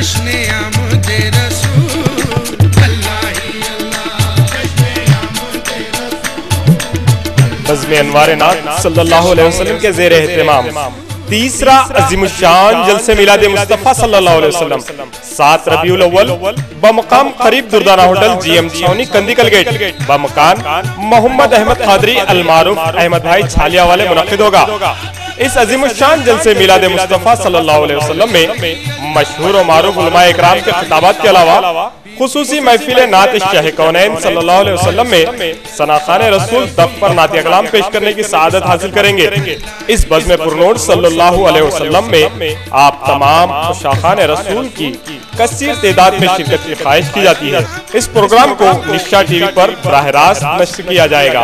जश्न आमद रसूल, अल्लाह ही अल्लाह जश्न आमद रसूल। बज़्म अनवार नात सल्लल्लाहु अलैहि वसल्लम के ज़ेर एहतिमाम तीसरा अज़ीमुश्शान जलसे मिलाद मुस्तफ़ा सल्लल्लाहु अलैहि वसल्लम 7 रबीउल अव्वल बमकाम करीब दुर्दाना होटल GM छावनी कंदीकल गेट बमकान मोहम्मद अहमद कादरी अलमारूफ अहमद भाई छालिया वाले मुनक्किद होगा। इस अज़ीमुश्शान जलसे मिलाद मुस्तफ़ा सल्लल्लाहु अलैहि वसल्लम में मशहूर और मारूफ उलमा इकराम के खिताबात के अलावा खुसूसी महफिल नात शाह कौनैन सल्लल्लाहु अलैहि वसल्लम में सनाखान रसूल दफ पर नात अकलाम पेश करने की सआदत हासिल करेंगे। इस बज़्म पुरनूर सल्लल्लाहु अलैहि वसल्लम में आप तमाम शाखान रसूल की कसीर तादाद में शिरकत की ख्वाहिश की जाती है। इस प्रोग्राम को निशा TV पर बराह रास्त नश्र किया जाएगा।